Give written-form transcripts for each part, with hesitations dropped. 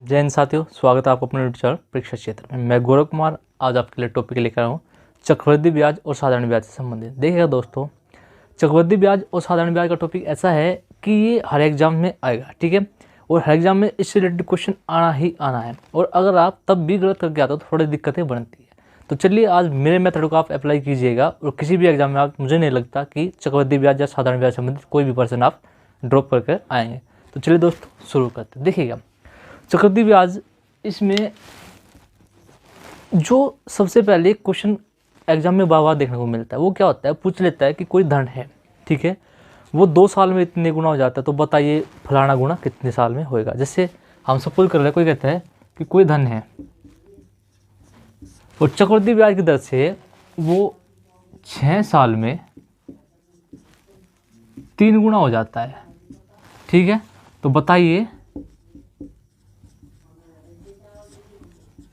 जय हिंद साथियों, स्वागत है आपको अपने यूट्यूब चैनल परीक्षा क्षेत्र में। मैं गौरव कुमार आज आपके लिए टॉपिक लेकर आया हूँ चक्रवृद्धि ब्याज और साधारण ब्याज से संबंधित। देखिएगा दोस्तों, चक्रवृद्धि ब्याज और साधारण ब्याज का टॉपिक ऐसा है कि ये हर एग्जाम में आएगा, ठीक है। और हर एग्जाम में इससे रिलेटेड क्वेश्चन आना ही आना है, और अगर आप तब भी गलत करके आते हो तो थोड़ी दिक्कतें बनती है। तो चलिए आज मेरे मेथड को आप अप्लाई कीजिएगा, और किसी भी एग्जाम में आप, मुझे नहीं लगता कि चक्रवृद्धि ब्याज या साधारण ब्याज से संबंधित कोई भी पर्सन आप ड्रॉप करके आएंगे। तो चलिए दोस्तों शुरू करते हैं। देखिएगा, चक्रवृद्धि ब्याज, इसमें जो सबसे पहले क्वेश्चन एग्जाम में बार बार देखने को मिलता है वो क्या होता है, पूछ लेता है कि कोई धन है, ठीक है, वो 2 साल में इतने गुना हो जाता है, तो बताइए फलाना गुना कितने साल में होएगा। जैसे हम सपोज कर रहे हैं, कोई कहता है कि कोई धन है और चक्रवृद्धि ब्याज की दर से वो 6 साल में 3 गुना हो जाता है, ठीक है, तो बताइए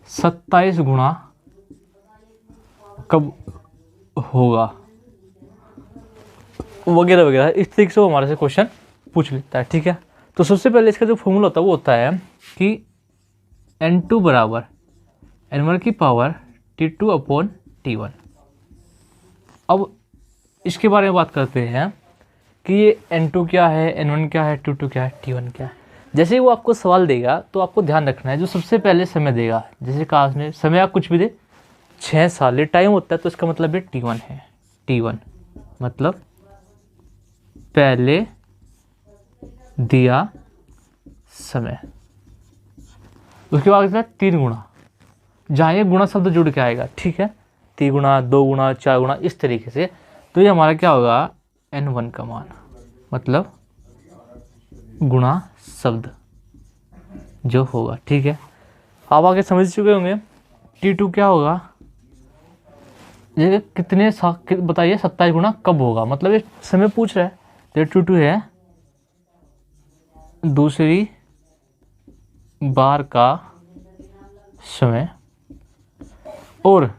27 गुना कब होगा, वगैरह वगैरह। इस तरीके से वो हमारे से क्वेश्चन पूछ लेता है, ठीक है। तो सबसे पहले इसका जो फॉर्मूला होता है वो होता है कि N2 बराबर N1 की पावर T2 अपॉन T1। अब इसके बारे में बात करते हैं कि ये N2 क्या है, N1 क्या है, T2 क्या है, T1 क्या है। जैसे ही वो आपको सवाल देगा तो आपको ध्यान रखना है, जो सबसे पहले समय देगा, जैसे क्लास में समय आप कुछ भी दे, 6 साल ये टाइम होता है, तो इसका मतलब ये T1 है। T1 मतलब पहले दिया समय। उसके बाद आता है 3 गुना, जहाँ ये गुणा शब्द जुड़ के आएगा, ठीक है, 3 गुना, 2 गुना, 4 गुना, इस तरीके से। तो ये हमारा क्या होगा, N1 का मान, मतलब गुणा शब्द जो होगा, ठीक है। आप आगे समझ चुके होंगे। T2 क्या होगा, ये कितने बताइए 27 गुना कब होगा, मतलब ये समय पूछ रहा है, तो T2 है दूसरी बार का समय, और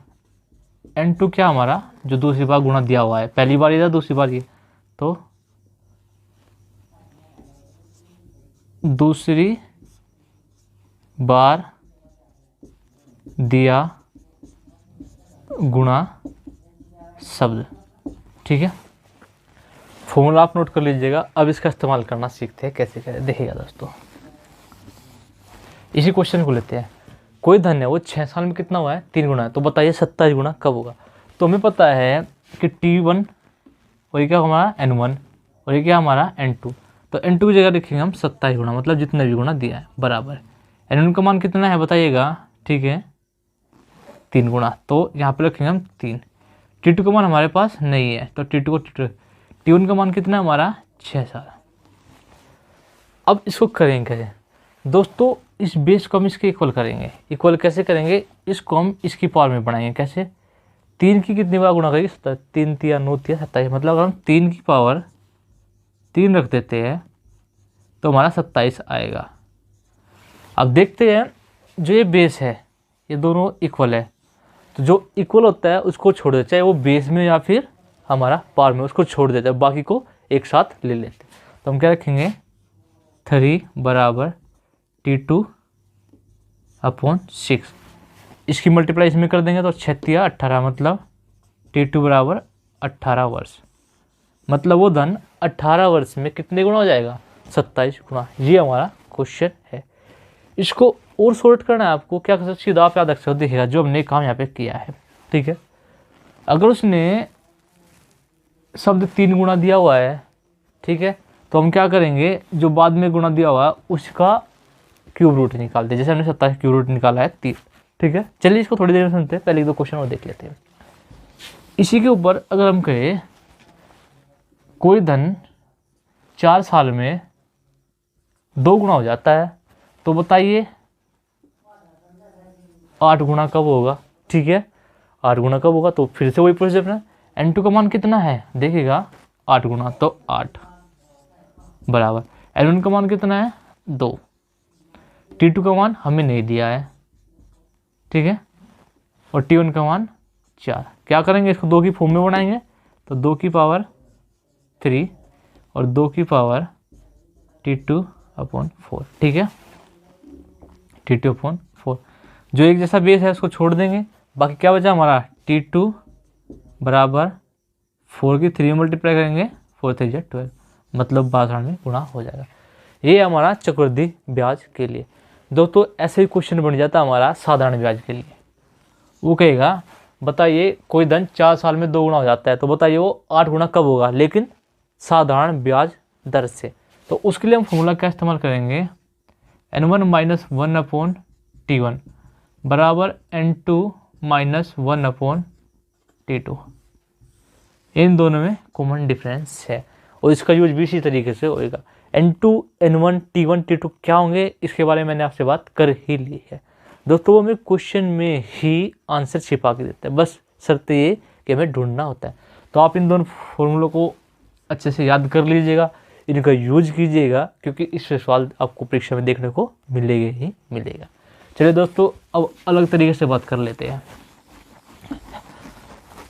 N2 क्या हमारा, जो दूसरी बार गुणा दिया हुआ है, पहली बार ये था, दूसरी बार ये, तो दूसरी बार दिया गुणा शब्द, ठीक है। फॉर्मूला आप नोट कर लीजिएगा। अब इसका इस्तेमाल करना सीखते हैं, कैसे करें। देखिएगा दोस्तों, इसी क्वेश्चन को लेते हैं। कोई धन है, वो 6 साल में कितना हुआ है, 3 गुना है, तो बताइए 27 गुना कब होगा। तो हमें पता है कि T1 और ये क्या हमारा N1 और ये क्या हमारा N2, तो N2 की जगह लिखेंगे हम 27 गुना, मतलब जितने भी गुना दिया है, बराबर N1 का मान कितना है बताइएगा, ठीक है, 3 गुना, तो यहाँ पे रखेंगे हम 3। T2 का मान हमारे पास नहीं है, तो T2 को T1 का मान कितना है हमारा, 6 साल। अब इसको करेंगे कैसे दोस्तों, इस बेस को हम इसके इक्वल करेंगे। इक्वल कैसे करेंगे, इसको हम इसकी पावर में बढ़ाएंगे। कैसे, 3 की कितनी बार गुणा करेंगे, 3 3 9 3 27, मतलब अगर हम 3 की पावर 3 रख देते हैं तो हमारा 27 आएगा। अब देखते हैं, जो ये बेस है ये दोनों इक्वल है, तो जो इक्वल होता है उसको छोड़ देते, चाहे वो बेस में या फिर हमारा पावर में, उसको छोड़ देते हैं, बाकी को एक साथ ले लेते हैं। तो हम क्या रखेंगे, 3 बराबर T2 अपॉन 6, इसकी मल्टीप्लाई इसमें कर देंगे तो 6 या 18, मतलब T2 बराबर 18 वर्ष, मतलब वो धन 18 वर्ष में कितने गुना हो जाएगा, 27 गुना। ये हमारा क्वेश्चन है। इसको और सॉर्ट करना है आपको, क्या कर सकते, सीधा आप याद रख सकते हो। देखिएगा जो हमने काम यहाँ पे किया है, ठीक है, अगर उसने शब्द 3 गुना दिया हुआ है, ठीक है, तो हम क्या करेंगे, जो बाद में गुना दिया हुआ है उसका क्यूब रूट निकालते हैं। जैसे हमने 27 क्यूब रूट निकाला है 3, ठीक है। चलिए इसको थोड़ी देर में सुनते हैं, पहले 2 क्वेश्चन और देख लेते हैं। इसी के ऊपर अगर हम कहें कोई धन 4 साल में 2 गुना हो जाता है, तो बताइए 8 गुना कब होगा, ठीक है, 8 गुना कब होगा। तो फिर से वही प्रोसेस अपना, N2 का मान कितना है, देखिएगा 8 गुना, तो 8 बराबर N1 का मान कितना है, 2, T2 का मान हमें नहीं दिया है, ठीक है, और T1 का मान 4। क्या करेंगे, इसको 2 की फॉर्म में बनाएंगे, तो 2 की पावर 3 और 2 की पावर T2/4, ठीक है। T2/4। जो एक जैसा बेस है उसको छोड़ देंगे, बाकी क्या बचा हमारा T2 बराबर 4 की 3 मल्टीप्लाई करेंगे, 4 3 जा 12, मतलब 62 में गुणा हो जाएगा। ये हमारा चक्रवृद्धि ब्याज के लिए। दोस्तों ऐसे ही क्वेश्चन बन जाता हमारा साधारण ब्याज के लिए। वो कहेगा बताइए कोई धन 4 साल में 2 गुना हो जाता है, तो बताइए वो 8 गुना कब होगा, लेकिन साधारण ब्याज दर से। तो उसके लिए हम फॉर्मूला क्या इस्तेमाल करेंगे, N1 माइनस 1/T1 बराबर N2 माइनस 1/T2। इन दोनों में कॉमन डिफरेंस है और इसका यूज भी इसी तरीके से होएगा। N2 N1 T1 T2 क्या होंगे इसके बारे में मैंने आपसे बात कर ही ली है। दोस्तों वो हमें क्वेश्चन में ही आंसर छिपा के देते हैं, बस शर्त ये कि हमें ढूंढना होता है। तो आप इन दोनों फॉर्मूलों को अच्छे से याद कर लीजिएगा, इनका यूज कीजिएगा, क्योंकि इस सवाल आपको परीक्षा में देखने को मिलेगा ही मिलेगा। चलिए दोस्तों अब अलग तरीके से बात कर लेते हैं।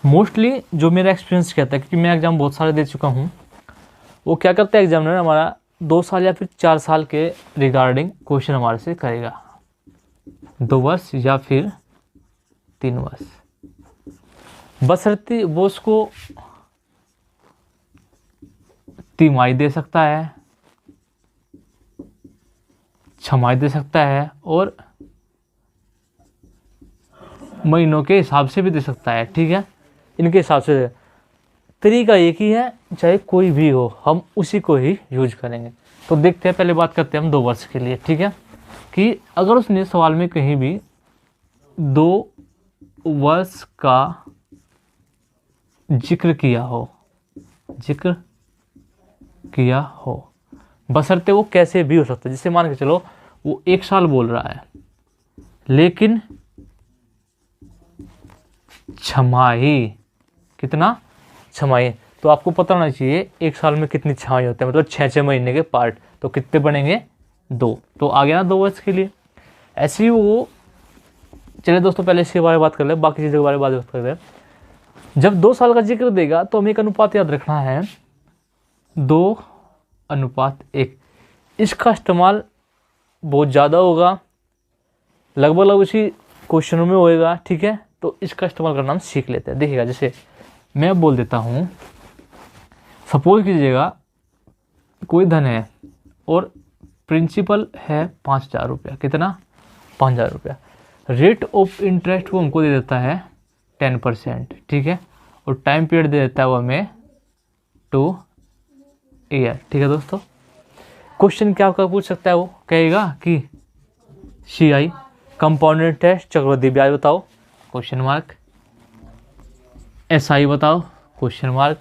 मोस्टली जो मेरा एक्सपीरियंस कहता है, क्योंकि मैं एग्जाम बहुत सारे दे चुका हूँ, वो क्या करता है एग्जामिनर हमारा 2 साल या फिर 4 साल के रिगार्डिंग क्वेश्चन हमारे से करेगा, 2 वर्ष या फिर 3 वर्ष, बशर्ते वो उसको तिमाही दे सकता है, छमाही दे सकता है और महीनों के हिसाब से भी दे सकता है। ठीक है, इनके हिसाब से तरीका एक ही है, चाहे कोई भी हो हम उसी को ही यूज करेंगे। तो देखते हैं, पहले बात करते हैं हम 2 वर्ष के लिए। ठीक है, कि अगर उसने सवाल में कहीं भी 2 वर्ष का जिक्र किया हो, बशर्ते वो कैसे भी हो सकता है। जैसे मान के चलो वो 1 साल बोल रहा है, लेकिन छमाही कितना, छमाही, तो आपको पता होना चाहिए 1 साल में कितनी छमाही होते हैं, मतलब 6-6 महीने के पार्ट, तो कितने बनेंगे 2, तो आ गया ना 2 वर्ष के लिए। ऐसे ही वो, चलिए दोस्तों पहले इसके बारे में बात कर ले, बाकी चीज़ों के बारे में बात कर रहे हैं। जब 2 साल का जिक्र देगा तो हमें एक अनुपात याद रखना है, 2:1। इसका इस्तेमाल बहुत ज़्यादा होगा, लगभग उसी क्वेश्चनों में होएगा। ठीक है, तो इसका इस्तेमाल करना हम सीख लेते हैं। देखिएगा, जैसे मैं बोल देता हूँ, सपोज कीजिएगा कोई धन है और प्रिंसिपल है 5,000 रुपया, कितना, 5,000 रुपया। रेट ऑफ इंटरेस्ट वो हमको दे देता है 10%। ठीक है, और टाइम पीरियड दे देता है वो हमें 2 ईयर। ठीक है दोस्तों, क्वेश्चन क्या आपका पूछ सकता है, वो कहेगा कि CI कंपाउंड इंटरेस्ट चक्रवृद्धि ब्याज बताओ, क्वेश्चन मार्क, SI बताओ, क्वेश्चन मार्क,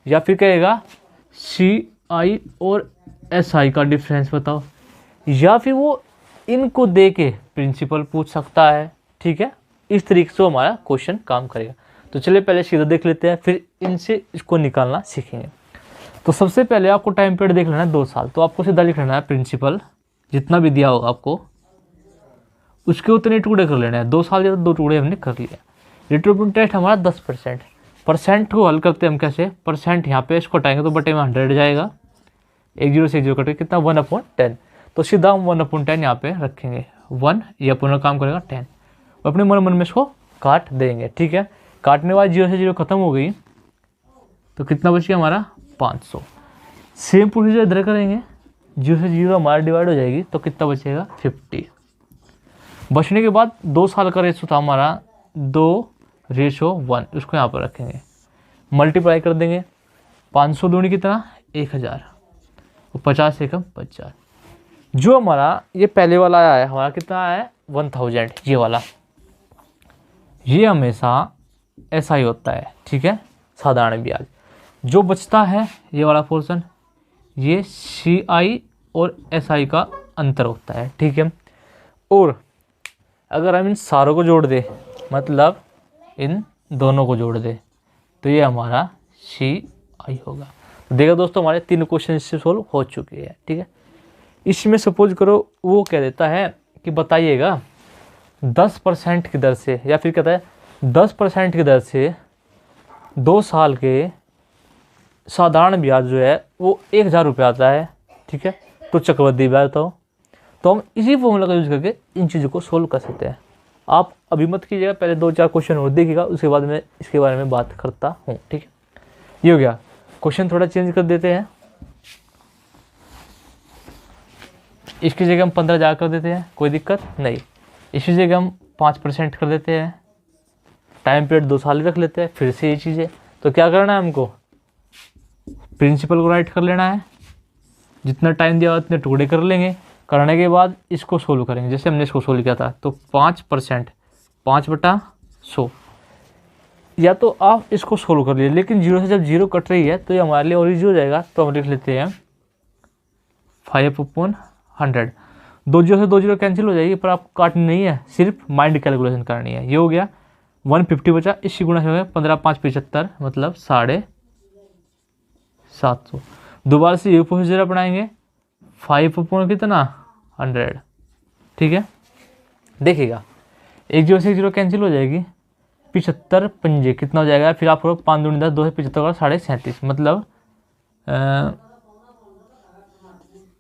या फिर कहेगा CI और SI का डिफरेंस बताओ, या फिर वो इनको दे के प्रिंसिपल पूछ सकता है। ठीक है, इस तरीके से हमारा क्वेश्चन काम करेगा। तो चलिए पहले सीधा देख लेते हैं, फिर इनसे इसको निकालना सीखेंगे। तो सबसे पहले आपको टाइम पीरियड देख लेना है 2 साल, तो आपको सीधा लिख लेना है प्रिंसिपल जितना भी दिया होगा आपको, उसके उतने टुकड़े कर लेने हैं। 2 साल या 2 टुकड़े हमने कर लिया। रेट ऑफ इंटरेस्ट हमारा 10%, परसेंट को हल करते हैं हम कैसे, परसेंट यहाँ पे इसको हटाएंगे तो बटे में 100 जाएगा, 1 0 से 1 0 कटे कितना, 1/10। तो सीधा हम 1/10 यहाँ पे रखेंगे, 1 ये अपना काम करेगा 10, अपने मन में इसको काट देंगे। ठीक है, काटने बाद 0 से 0 खत्म हो गई, तो कितना बच गया हमारा 500। सेम प्रोसीजर इधर करेंगे, 0 से 0 हमारा डिवाइड हो जाएगी, तो कितना बचेगा 50। बचने के बाद 2 साल का रेशो था हमारा 2:1, उसको यहाँ पर रखेंगे, मल्टीप्लाई कर देंगे, 500 दूनी कितना 1000, और 50 एकम 50। जो हमारा ये पहले वाला आया है, हमारा कितना आया है 1000, ये वाला, ये हमेशा SI होता है। ठीक है, साधारण ब्याज। जो बचता है ये वाला पोर्शन, ये CI और SI का अंतर होता है। ठीक है, और अगर हम इन सारों को जोड़ दे, मतलब इन दोनों को जोड़ दे, तो ये हमारा CI होगा। देखा दोस्तों, हमारे 3 क्वेश्चन इससे सोल्व हो चुके हैं। ठीक है, इसमें सपोज करो वो कह देता है कि बताइएगा 10% की दर से, या फिर कहता है 10% की दर से 2 साल के साधारण ब्याज जो है वो 1000 रुपये आता है। ठीक है, तो चक्रवृद्धि ब्याज बताओ। तो हम इसी फॉर्मूला का यूज़ करके इन चीज़ों को सोल्व कर सकते हैं। आप अभी मत कीजिएगा, पहले 2-4 क्वेश्चन और देखिएगा, उसके बाद मैं इसके बारे में बात करता हूँ। ठीक है, ये हो गया। क्वेश्चन थोड़ा चेंज कर देते हैं, इसकी जगह हम 15,000 कर देते हैं, कोई दिक्कत नहीं। इसकी जगह हम 5% कर देते हैं, टाइम पीरियड 2 साल रख लेते हैं। फिर से ये चीज़ें, तो क्या करना है हमको, प्रिंसिपल को राइट कर लेना है, जितना टाइम दिया उतने टुकड़े कर लेंगे। करने के बाद इसको सोल्व करेंगे, जैसे हमने इसको सोल्व किया था। तो 5% 5/100, या तो आप इसको सोल्व कर लिए, लेकिन 0 से जब 0 कट रही है तो ये हमारे लिए और ईजी हो जाएगा। तो हम लिख लेते हैं 5/100। 2 0 से 2 0 कैंसिल हो जाएगी, पर आपको काटनी नहीं है, सिर्फ माइंड कैलकुलेशन करनी है। ये हो गया 150 बचा, इसकी गुणा हो गया 15×5 75, मतलब 750। दोबारा से ये प्रोसीजर अपनाएंगे, 5 कितना 100। ठीक है, देखिएगा 1 0 से 1 0 कैंसिल हो जाएगी, 75 पंजे कितना हो जाएगा, फिर आप 5 दूनी 10, 2 से 75 का 37.5, मतलब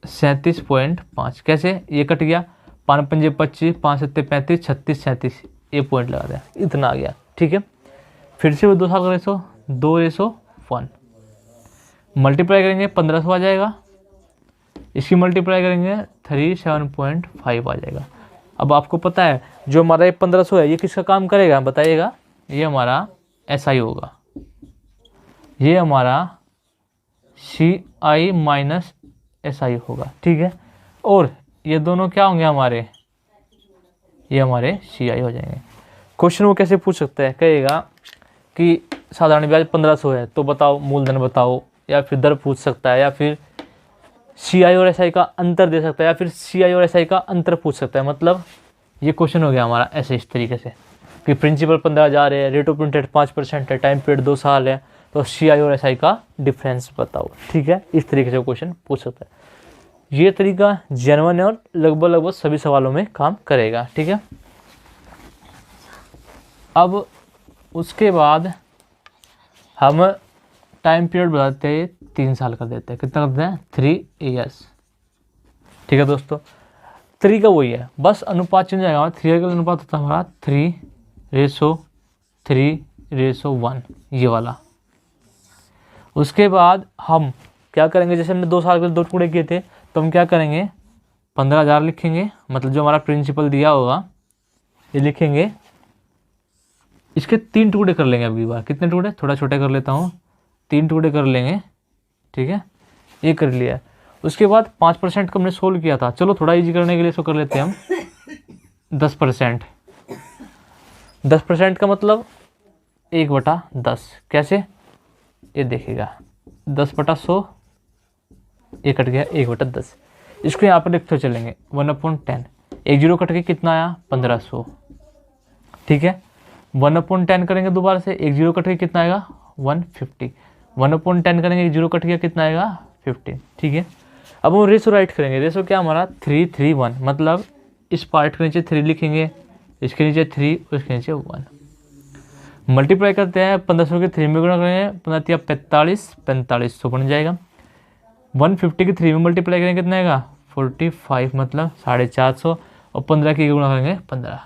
37.5। कैसे, ये कट गया, 5 पंजे 25, 5 7 35, 36 37, ये पॉइंट लगा दिया, इतना आ गया। ठीक है, फिर से वो 2 साल का रेशो 2:1 मल्टीप्लाई करेंगे 1500 आ जाएगा, इसकी मल्टीप्लाई करेंगे 37.5 आ जाएगा। अब आपको पता है जो हमारा ये 1500 है, ये किसका काम करेगा बताइएगा, ये हमारा SI होगा, ये हमारा CI माइनस SI होगा। ठीक है, और ये दोनों क्या होंगे हमारे, ये हमारे CI हो जाएंगे। क्वेश्चन वो कैसे पूछ सकता है, कहेगा कि साधारण ब्याज 1500 है, तो बताओ मूलधन बताओ, या फिर दर पूछ सकता है, या फिर CI और SI का अंतर दे सकता है, या फिर CI और SI का अंतर पूछ सकता है। मतलब ये क्वेश्चन हो गया हमारा ऐसे, इस तरीके से कि प्रिंसिपल 15,000 है, रेट ऑफ इंटरेस्ट 5% है, टाइम पीरियड 2 साल है, तो CI और SI का डिफरेंस बताओ। ठीक है, इस तरीके से क्वेश्चन पूछ सकता है। ये तरीका जेन्युइन है और लगभग सभी सवालों में काम करेगा। ठीक है, अब उसके बाद हम टाइम पीरियड बढ़ाते हैं, 3 साल कर देते हैं, कितना करते हैं 3 years। ठीक है दोस्तों, तरीका वही है, बस अनुपात चेंज आएगा। 3 का अनुपात होता है हमारा 3:3:1, ये वाला। उसके बाद हम क्या करेंगे, जैसे हमने 2 साल के 2 टुकड़े किए थे, तो हम क्या करेंगे 15,000 लिखेंगे, मतलब जो हमारा प्रिंसिपल दिया होगा ये लिखेंगे, इसके 3 टुकड़े कर लेंगे। अगली बार कितने टुकड़े, थोड़ा छोटे कर लेता हूँ, 3 टुकड़े कर लेंगे। ठीक है, ये कर लिया। उसके बाद 5% का हमने सोल्व किया था, चलो थोड़ा इजी करने के लिए इसको कर लेते हैं हम 10%। 10% का मतलब 1/10। कैसे, ये देखिएगा 10/100, ये कट गया 1/10। इसको यहाँ पर लिखते चलेंगे 1/10। 1 0 कट के कितना आया 1500। ठीक है, 1/10 करेंगे दोबारा से, 1 0 कट के कितना आएगा 150। 1/10 करेंगे, 1 0 कट गया कितना आएगा 15। ठीक है, अब हम रेशो राइट करेंगे। रेशो क्या हमारा 3:3:1, मतलब इस पार्ट के नीचे 3 लिखेंगे, इसके नीचे 3, उसके नीचे 1। मल्टीप्लाई करते हैं, 1500 के 3 में गुणा करेंगे, 15 45, 4500 बन जाएगा। 150 के 3 में मल्टीप्लाई करेंगे कितना आएगा 45, मतलब 450, और 15 की गुणा करेंगे 15।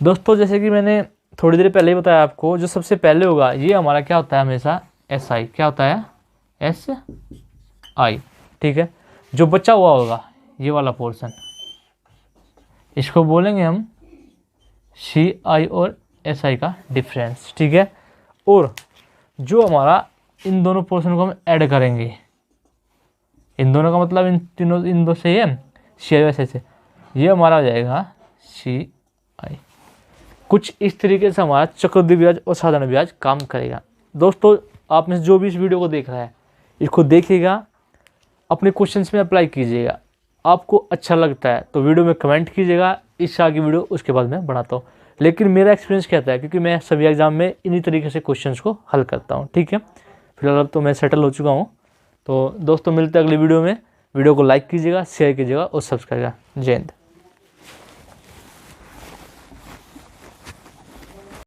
दोस्तों जैसे कि मैंने थोड़ी देर पहले ही बताया आपको, जो सबसे पहले होगा ये हमारा क्या होता है हमेशा SI, क्या होता है SI। ठीक है, जो बचा हुआ होगा ये वाला पोर्शन, इसको बोलेंगे हम CI और SI का डिफरेंस। ठीक है, और जो हमारा इन दोनों पोर्शन को हम ऐड करेंगे, इन दोनों का मतलब इन दो से है CI और SI से, ये हमारा हो जाएगा CI। कुछ इस तरीके से हमारा चक्रवृद्धि ब्याज और साधारण ब्याज काम करेगा। दोस्तों आप में से जो भी इस वीडियो को देख रहा है, इसको देखिएगा, अपने क्वेश्चंस में अप्लाई कीजिएगा। आपको अच्छा लगता है तो वीडियो में कमेंट कीजिएगा, इस आगे वीडियो उसके बाद मैं बनाता हूँ। लेकिन मेरा एक्सपीरियंस कहता है, क्योंकि मैं सभी एग्जाम में इन्हीं तरीके से क्वेश्चंस को हल करता हूँ। ठीक है, फिलहाल अब तो मैं सेटल हो चुका हूँ। तो दोस्तों मिलते हैं अगली वीडियो में। वीडियो को लाइक कीजिएगा, शेयर कीजिएगा और सब्सक्राइब कीजिएगा। जय हिंद।